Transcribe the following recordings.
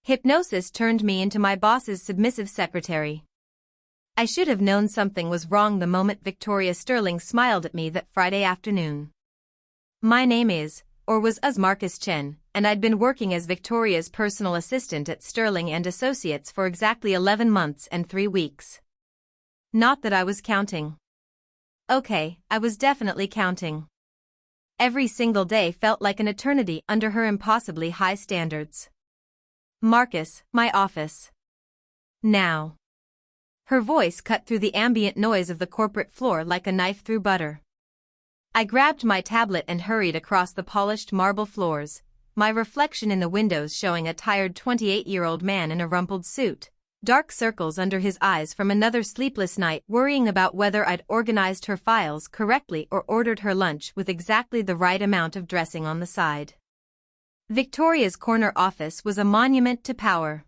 Hypnosis turned me into my boss's submissive secretary. I should have known something was wrong the moment Victoria Sterling smiled at me that Friday afternoon. My name is, or was Marcus Chen, and I'd been working as Victoria's personal assistant at Sterling and Associates for exactly 11 months and 3 weeks. Not that I was counting. Okay, I was definitely counting. Every single day felt like an eternity under her impossibly high standards. Marcus, my office. Now. Her voice cut through the ambient noise of the corporate floor like a knife through butter. I grabbed my tablet and hurried across the polished marble floors, my reflection in the windows showing a tired 28-year-old man in a rumpled suit, dark circles under his eyes from another sleepless night worrying about whether I'd organized her files correctly or ordered her lunch with exactly the right amount of dressing on the side. Victoria's corner office was a monument to power.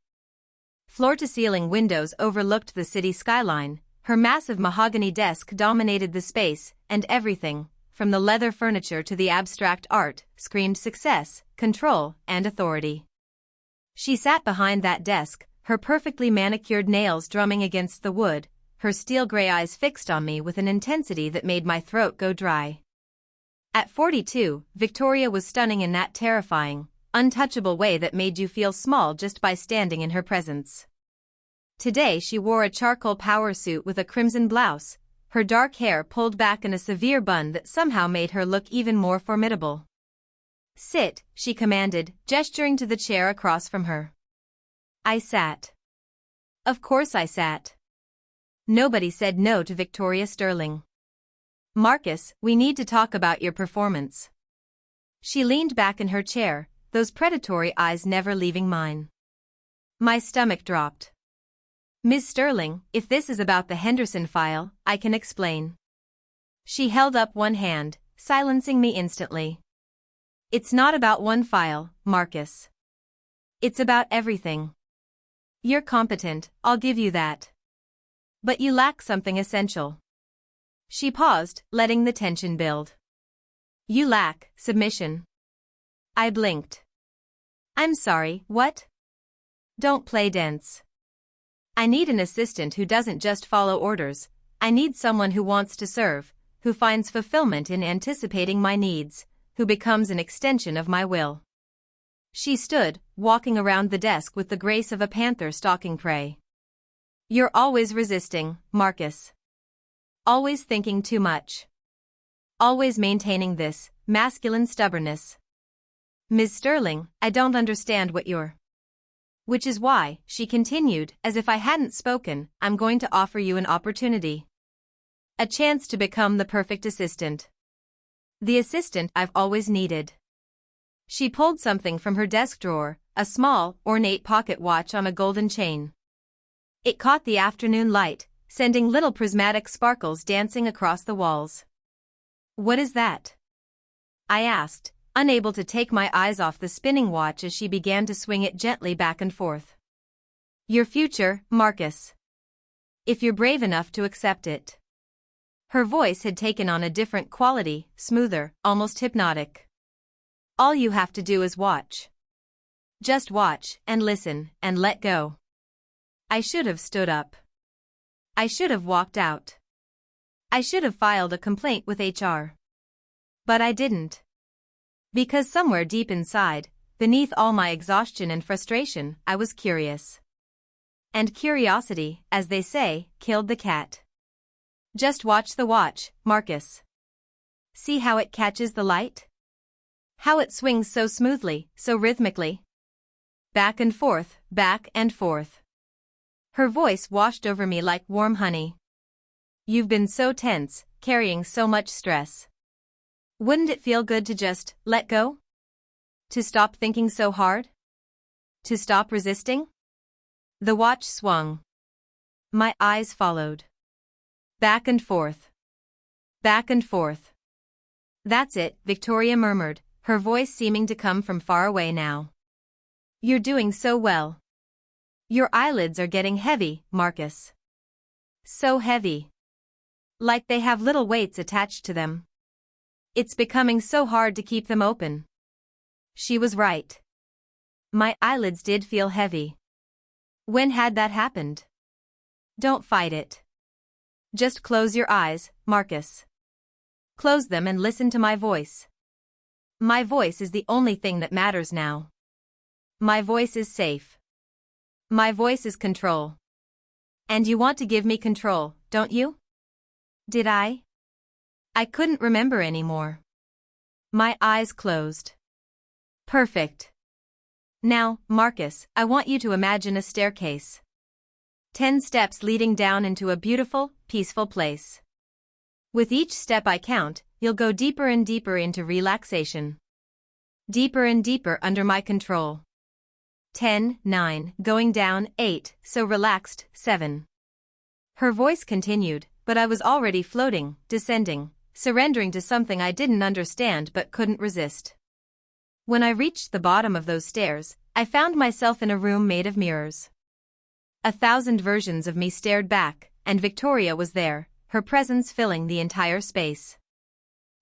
Floor-to-ceiling windows overlooked the city skyline, her massive mahogany desk dominated the space, and everything, from the leather furniture to the abstract art, screamed success, control, and authority. She sat behind that desk, her perfectly manicured nails drumming against the wood, her steel-gray eyes fixed on me with an intensity that made my throat go dry. At 42, Victoria was stunning in that terrifying, untouchable way that made you feel small just by standing in her presence. Today she wore a charcoal power suit with a crimson blouse, her dark hair pulled back in a severe bun that somehow made her look even more formidable. Sit, she commanded, gesturing to the chair across from her. I sat. Of course I sat. Nobody said no to Victoria Sterling. Marcus, we need to talk about your performance. She leaned back in her chair, those predatory eyes never leaving mine. My stomach dropped. Ms. Sterling, if this is about the Henderson file, I can explain. She held up one hand, silencing me instantly. It's not about one file, Marcus. It's about everything. You're competent, I'll give you that. But you lack something essential. She paused, letting the tension build. You lack submission. I blinked. I'm sorry, what? Don't play dense. I need an assistant who doesn't just follow orders, I need someone who wants to serve, who finds fulfillment in anticipating my needs, who becomes an extension of my will. She stood, walking around the desk with the grace of a panther stalking prey. You're always resisting, Marcus. Always thinking too much. Always maintaining this masculine stubbornness. Ms. Sterling, I don't understand what you're. Which is why, she continued, as if I hadn't spoken, I'm going to offer you an opportunity. A chance to become the perfect assistant. The assistant I've always needed. She pulled something from her desk drawer, a small, ornate pocket watch on a golden chain. It caught the afternoon light, sending little prismatic sparkles dancing across the walls. What is that? I asked, unable to take my eyes off the spinning watch as she began to swing it gently back and forth. Your future, Marcus. If you're brave enough to accept it. Her voice had taken on a different quality, smoother, almost hypnotic. All you have to do is watch. Just watch, and listen, and let go. I should have stood up. I should have walked out. I should have filed a complaint with HR. But I didn't. Because somewhere deep inside, beneath all my exhaustion and frustration, I was curious. And curiosity, as they say, killed the cat. Just watch the watch, Marcus. See how it catches the light? How it swings so smoothly, so rhythmically. Back and forth, back and forth. Her voice washed over me like warm honey. You've been so tense, carrying so much stress. Wouldn't it feel good to just let go? To stop thinking so hard? To stop resisting? The watch swung. My eyes followed. Back and forth. Back and forth. That's it, Victoria murmured, her voice seeming to come from far away now. You're doing so well. Your eyelids are getting heavy, Marcus. So heavy. Like they have little weights attached to them. It's becoming so hard to keep them open. She was right. My eyelids did feel heavy. When had that happened? Don't fight it. Just close your eyes, Marcus. Close them and listen to my voice. My voice is the only thing that matters now. My voice is safe. My voice is control. And you want to give me control, don't you? Did I? I couldn't remember anymore. My eyes closed. Perfect. Now, Marcus, I want you to imagine a staircase. 10 steps leading down into a beautiful, peaceful place. With each step I count, you'll go deeper and deeper into relaxation. Deeper and deeper under my control. 10, 9, going down, 8, so relaxed, 7. Her voice continued, but I was already floating, descending, surrendering to something I didn't understand but couldn't resist. When I reached the bottom of those stairs, I found myself in a room made of mirrors. 1,000 versions of me stared back, and Victoria was there, her presence filling the entire space.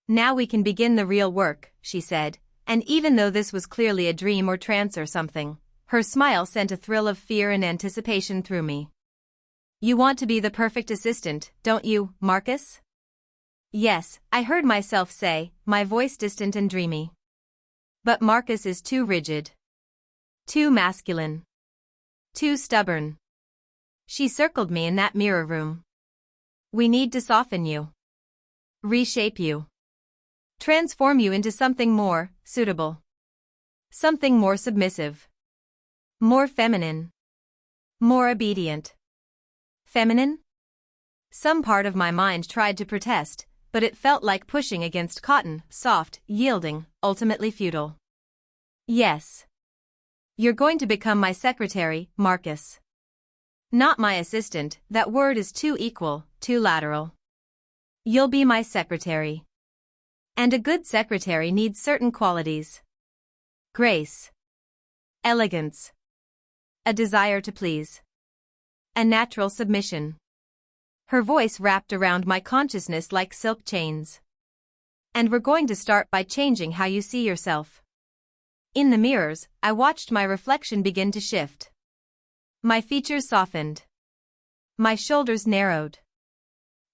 Now we can begin the real work, she said, and even though this was clearly a dream or trance or something, her smile sent a thrill of fear and anticipation through me. You want to be the perfect assistant, don't you, Marcus? Yes, I heard myself say, my voice distant and dreamy. But Marcus is too rigid. Too masculine. Too stubborn. She circled me in that mirror room. We need to soften you. Reshape you. Transform you into something more suitable. Something more submissive. More feminine. More obedient. Feminine? Some part of my mind tried to protest, but it felt like pushing against cotton, soft, yielding, ultimately futile. Yes. You're going to become my secretary, Marcus. Not my assistant, that word is too equal, too lateral. You'll be my secretary. And a good secretary needs certain qualities. Grace. Elegance. A desire to please. A natural submission. Her voice wrapped around my consciousness like silk chains. And we're going to start by changing how you see yourself. In the mirrors, I watched my reflection begin to shift. My features softened. My shoulders narrowed.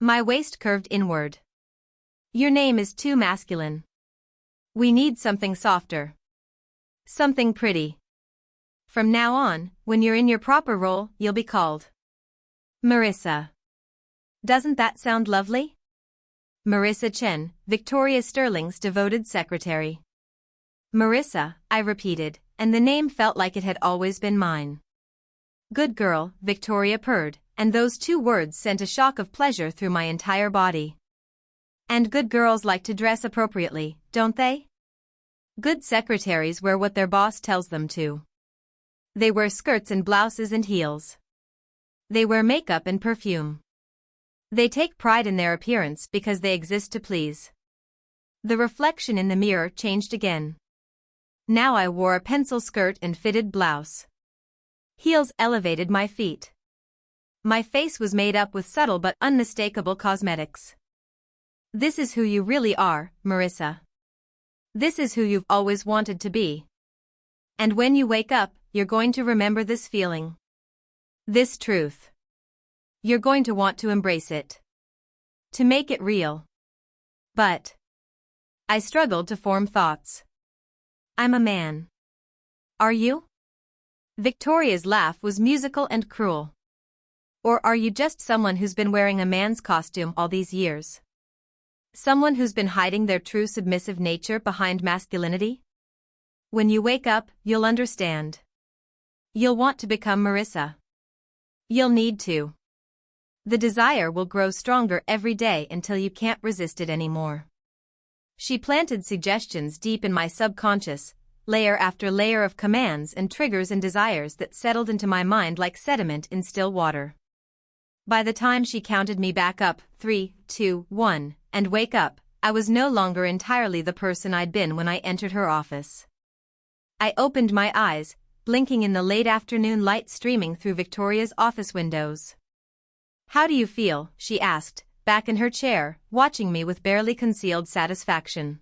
My waist curved inward. Your name is too masculine. We need something softer. Something pretty. From now on, when you're in your proper role, you'll be called Marissa. Doesn't that sound lovely? Marissa Chen, Victoria Sterling's devoted secretary. Marissa, I repeated, and the name felt like it had always been mine. Good girl, Victoria purred, and those 2 words sent a shock of pleasure through my entire body. And good girls like to dress appropriately, don't they? Good secretaries wear what their boss tells them to. They wear skirts and blouses and heels. They wear makeup and perfume. They take pride in their appearance because they exist to please. The reflection in the mirror changed again. Now I wore a pencil skirt and fitted blouse. Heels elevated my feet. My face was made up with subtle but unmistakable cosmetics. This is who you really are, Marissa. This is who you've always wanted to be. And when you wake up, you're going to remember this feeling. This truth. You're going to want to embrace it. To make it real. But I struggled to form thoughts. I'm a man. Are you? Victoria's laugh was musical and cruel. Or are you just someone who's been wearing a man's costume all these years? Someone who's been hiding their true submissive nature behind masculinity? When you wake up, you'll understand. You'll want to become Marissa. You'll need to. The desire will grow stronger every day until you can't resist it anymore. She planted suggestions deep in my subconscious, layer after layer of commands and triggers and desires that settled into my mind like sediment in still water. By the time she counted me back up, 3, 2, 1, and wake up, I was no longer entirely the person I'd been when I entered her office. I opened my eyes, blinking in the late afternoon light streaming through Victoria's office windows. How do you feel? She asked, back in her chair, watching me with barely concealed satisfaction.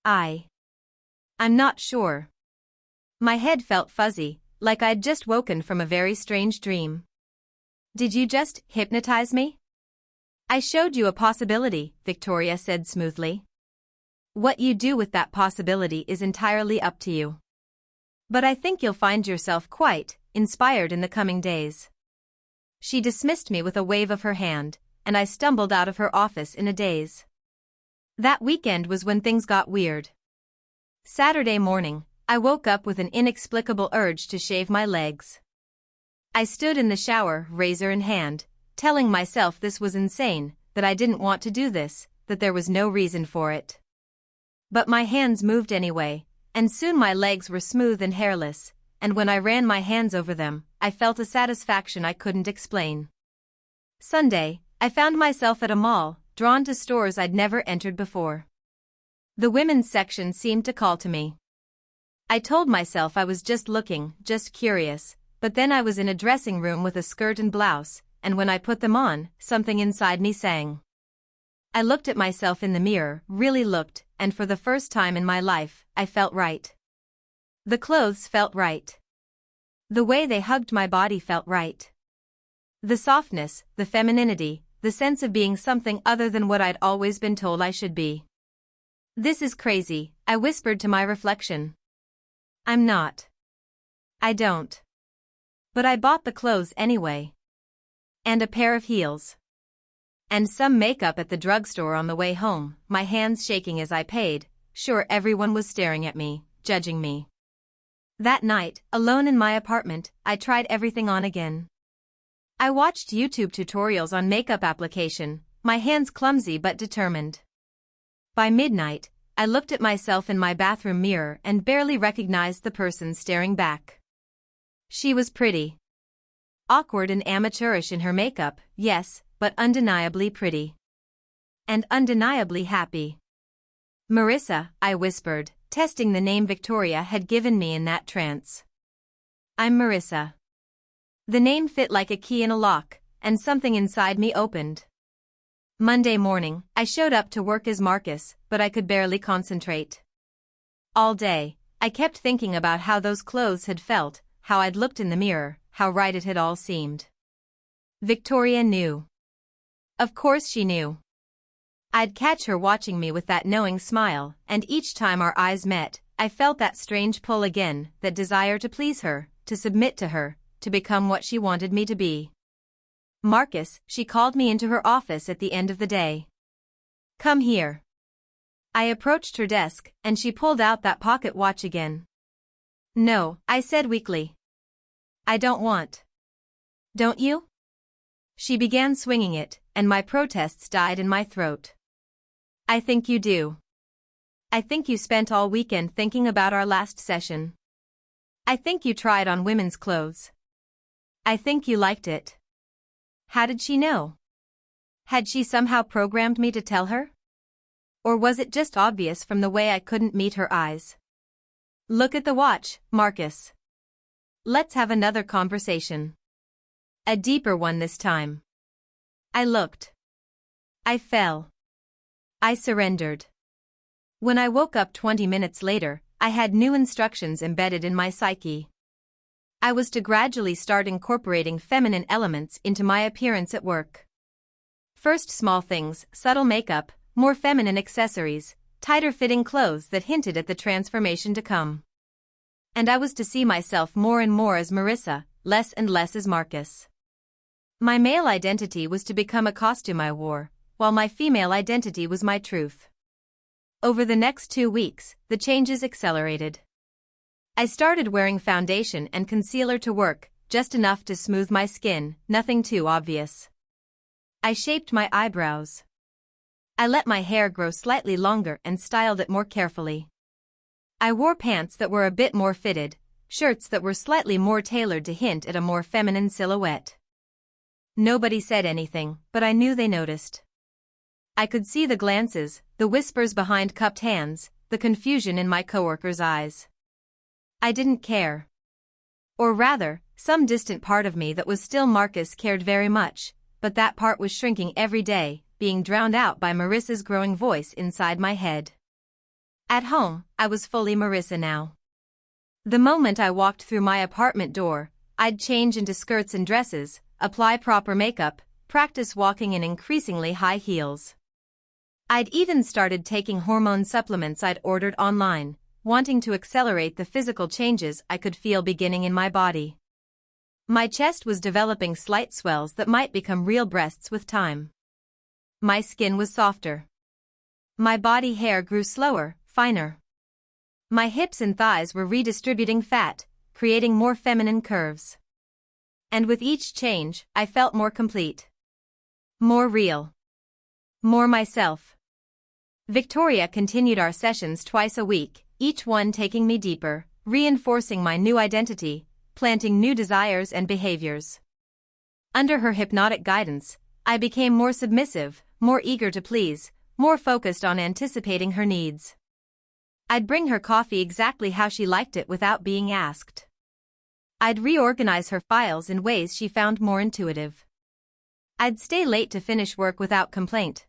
I'm not sure. My head felt fuzzy, like I'd just woken from a very strange dream. Did you just hypnotize me? I showed you a possibility, Victoria said smoothly. What you do with that possibility is entirely up to you. But I think you'll find yourself quite inspired in the coming days. She dismissed me with a wave of her hand, and I stumbled out of her office in a daze. That weekend was when things got weird. Saturday morning, I woke up with an inexplicable urge to shave my legs. I stood in the shower, razor in hand, telling myself this was insane, that I didn't want to do this, that there was no reason for it. But my hands moved anyway, and soon my legs were smooth and hairless, and when I ran my hands over them, I felt a satisfaction I couldn't explain. Sunday, I found myself at a mall, drawn to stores I'd never entered before. The women's section seemed to call to me. I told myself I was just looking, just curious, but then I was in a dressing room with a skirt and blouse, and when I put them on, something inside me sang. I looked at myself in the mirror, really looked, and for the first time in my life, I felt right. The clothes felt right. The way they hugged my body felt right. The softness, the femininity, the sense of being something other than what I'd always been told I should be. This is crazy, I whispered to my reflection. I'm not. I don't. But I bought the clothes anyway. And a pair of heels. And some makeup at the drugstore on the way home, my hands shaking as I paid, sure everyone was staring at me, judging me. That night, alone in my apartment, I tried everything on again. I watched YouTube tutorials on makeup application, my hands clumsy but determined. By midnight, I looked at myself in my bathroom mirror and barely recognized the person staring back. She was pretty. Awkward and amateurish in her makeup, yes, but undeniably pretty. And undeniably happy. Marissa, I whispered, testing the name Victoria had given me in that trance. I'm Marissa. The name fit like a key in a lock, and something inside me opened. Monday morning, I showed up to work as Marcus, but I could barely concentrate. All day, I kept thinking about how those clothes had felt, how I'd looked in the mirror, how right it had all seemed. Victoria knew. Of course she knew. I'd catch her watching me with that knowing smile, and each time our eyes met, I felt that strange pull again, that desire to please her, to submit to her, to become what she wanted me to be. Marcus, she called me into her office at the end of the day. Come here. I approached her desk, and she pulled out that pocket watch again. No, I said weakly. I don't want. Don't you? She began swinging it, and my protests died in my throat. I think you do. I think you spent all weekend thinking about our last session. I think you tried on women's clothes. I think you liked it. How did she know? Had she somehow programmed me to tell her? Or was it just obvious from the way I couldn't meet her eyes? Look at the watch, Marcus. Let's have another conversation. A deeper one this time. I looked. I fell. I surrendered. When I woke up 20 minutes later, I had new instructions embedded in my psyche. I was to gradually start incorporating feminine elements into my appearance at work. First small things, subtle makeup, more feminine accessories, tighter-fitting clothes that hinted at the transformation to come. And I was to see myself more and more as Marissa, less and less as Marcus. My male identity was to become a costume I wore, while my female identity was my truth. Over the next 2 weeks, the changes accelerated. I started wearing foundation and concealer to work, just enough to smooth my skin, nothing too obvious. I shaped my eyebrows. I let my hair grow slightly longer and styled it more carefully. I wore pants that were a bit more fitted, shirts that were slightly more tailored to hint at a more feminine silhouette. Nobody said anything, but I knew they noticed. I could see the glances, the whispers behind cupped hands, the confusion in my coworkers' eyes. I didn't care. Or rather, some distant part of me that was still Marcus cared very much, but that part was shrinking every day, being drowned out by Marissa's growing voice inside my head. At home, I was fully Marissa now. The moment I walked through my apartment door, I'd change into skirts and dresses, apply proper makeup, practice walking in increasingly high heels. I'd even started taking hormone supplements I'd ordered online, wanting to accelerate the physical changes I could feel beginning in my body. My chest was developing slight swells that might become real breasts with time. My skin was softer. My body hair grew slower, finer. My hips and thighs were redistributing fat, creating more feminine curves. And with each change, I felt more complete. More real. More myself. Victoria continued our sessions twice a week, each one taking me deeper, reinforcing my new identity, planting new desires and behaviors. Under her hypnotic guidance, I became more submissive, more eager to please, more focused on anticipating her needs. I'd bring her coffee exactly how she liked it without being asked. I'd reorganize her files in ways she found more intuitive. I'd stay late to finish work without complaint.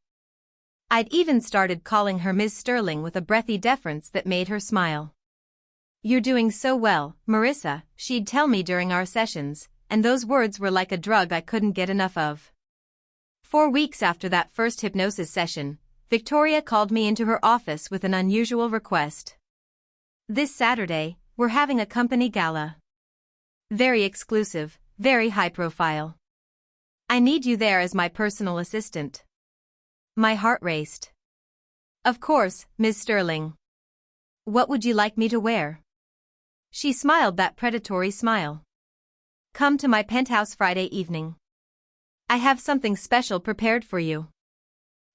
I'd even started calling her Ms. Sterling with a breathy deference that made her smile. "You're doing so well, Marissa," she'd tell me during our sessions, and those words were like a drug I couldn't get enough of. 4 weeks after that first hypnosis session, Victoria called me into her office with an unusual request. "This Saturday, we're having a company gala. Very exclusive, very high profile. I need you there as my personal assistant." My heart raced. "Of course, Ms. Sterling. What would you like me to wear?" She smiled that predatory smile. "Come to my penthouse Friday evening. I have something special prepared for you."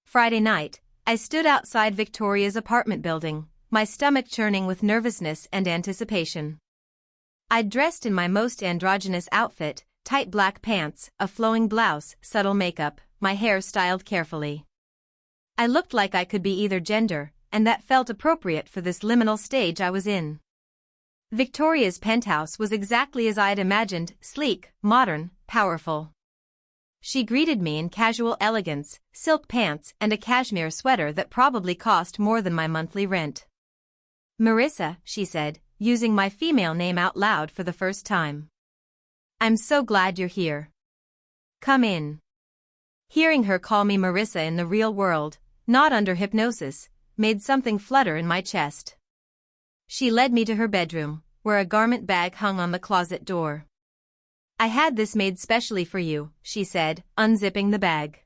Friday night, I stood outside Victoria's apartment building, my stomach churning with nervousness and anticipation. I'd dressed in my most androgynous outfit, tight black pants, a flowing blouse, subtle makeup, my hair styled carefully. I looked like I could be either gender, and that felt appropriate for this liminal stage I was in. Victoria's penthouse was exactly as I'd imagined, sleek, modern, powerful. She greeted me in casual elegance, silk pants and a cashmere sweater that probably cost more than my monthly rent. "Marissa," she said, using my female name out loud for the first time. "I'm so glad you're here. Come in." Hearing her call me Marissa in the real world, not under hypnosis, made something flutter in my chest. She led me to her bedroom, where a garment bag hung on the closet door. "I had this made specially for you," she said, unzipping the bag.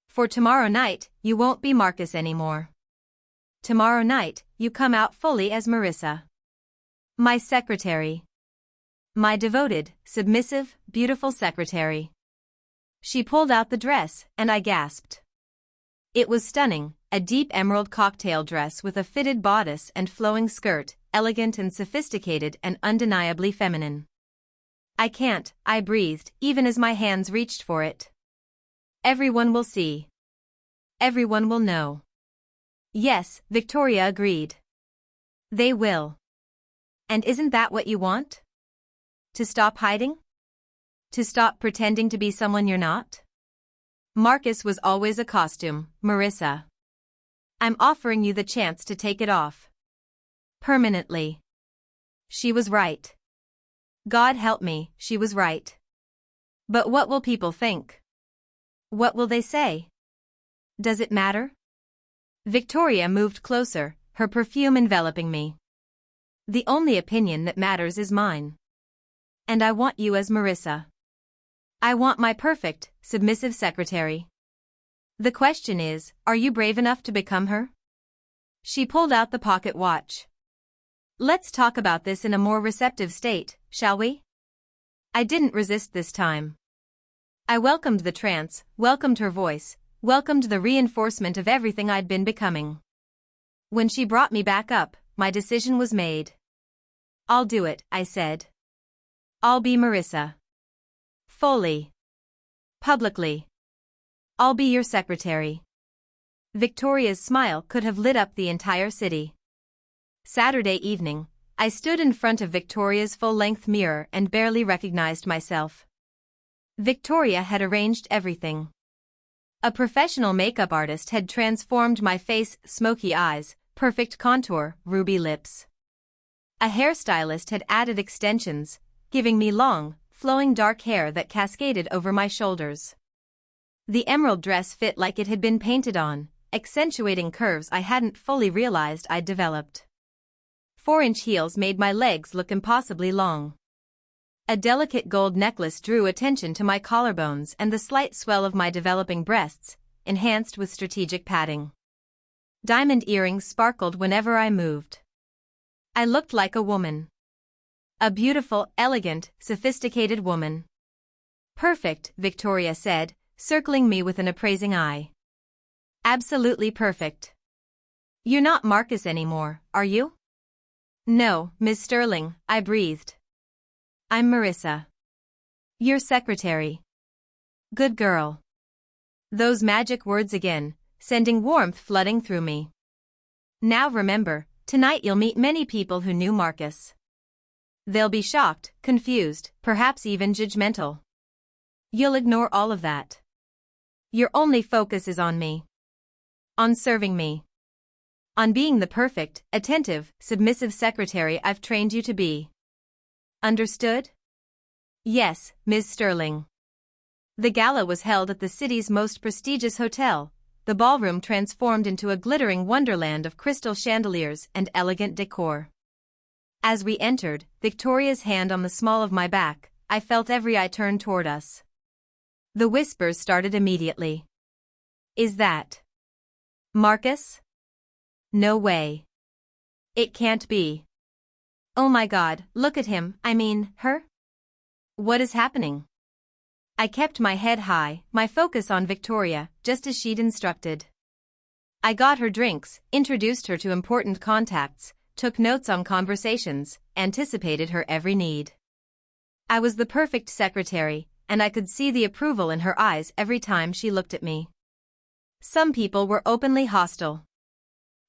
"For tomorrow night, you won't be Marcus anymore. Tomorrow night, you come out fully as Marissa. My secretary. My devoted, submissive, beautiful secretary." She pulled out the dress, and I gasped. It was stunning, a deep emerald cocktail dress with a fitted bodice and flowing skirt, elegant and sophisticated and undeniably feminine. I breathed, even as my hands reached for it. "Everyone will see. Everyone will know." "Yes," Victoria agreed. "They will. And isn't that what you want? To stop hiding? To stop pretending to be someone you're not? Marcus was always a costume, Marissa. I'm offering you the chance to take it off. Permanently." She was right. God help me, she was right. But what will people think? What will they say? Does it matter? Victoria moved closer, her perfume enveloping me. "The only opinion that matters is mine. And I want you as Marissa. I want my perfect, submissive secretary. The question is, are you brave enough to become her?" She pulled out the pocket watch. "Let's talk about this in a more receptive state, shall we?" I didn't resist this time. I welcomed the trance, welcomed her voice, welcomed the reinforcement of everything I'd been becoming. When she brought me back up, my decision was made. "I'll do it," I said. "I'll be Marissa. Fully. Publicly. I'll be your secretary." Victoria's smile could have lit up the entire city. Saturday evening, I stood in front of Victoria's full-length mirror and barely recognized myself. Victoria had arranged everything. A professional makeup artist had transformed my face, smoky eyes, perfect contour, ruby lips. A hairstylist had added extensions, giving me long, flowing dark hair that cascaded over my shoulders. The emerald dress fit like it had been painted on, accentuating curves I hadn't fully realized I'd developed. 4-inch heels made my legs look impossibly long. A delicate gold necklace drew attention to my collarbones and the slight swell of my developing breasts, enhanced with strategic padding. Diamond earrings sparkled whenever I moved. I looked like a woman. A beautiful, elegant, sophisticated woman. Perfect, Victoria said, circling me with an appraising eye. Absolutely perfect. You're not Marcus anymore, are you? No, Miss Sterling, I breathed. I'm Marissa. Your secretary. Good girl. Those magic words again, sending warmth flooding through me. Now remember, tonight you'll meet many people who knew Marcus. They'll be shocked, confused, perhaps even judgmental. You'll ignore all of that. Your only focus is on me. On serving me. On being the perfect, attentive, submissive secretary I've trained you to be. Understood? Yes, Ms. Sterling. The gala was held at the city's most prestigious hotel, the ballroom transformed into a glittering wonderland of crystal chandeliers and elegant decor. As we entered, Victoria's hand on the small of my back, I felt every eye turn toward us. The whispers started immediately. Is that Marcus? No way. It can't be. Oh my God, look at him, I mean, her? What is happening? I kept my head high, my focus on Victoria, just as she'd instructed. I got her drinks, introduced her to important contacts, took notes on conversations, anticipated her every need. I was the perfect secretary, and I could see the approval in her eyes every time she looked at me. Some people were openly hostile.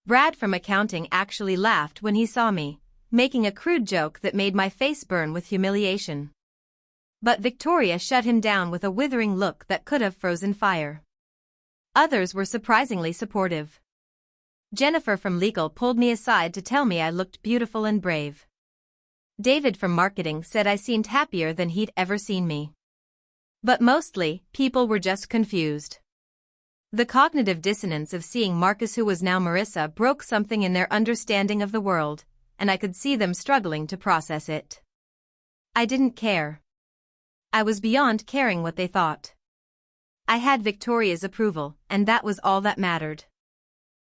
Brad from accounting actually laughed when he saw me, making a crude joke that made my face burn with humiliation. But Victoria shut him down with a withering look that could have frozen fire. Others were surprisingly supportive. Jennifer from legal pulled me aside to tell me I looked beautiful and brave. David from marketing said I seemed happier than he'd ever seen me. But mostly, people were just confused. The cognitive dissonance of seeing Marcus, who was now Marissa, broke something in their understanding of the world, and I could see them struggling to process it. I didn't care. I was beyond caring what they thought. I had Victoria's approval, and that was all that mattered.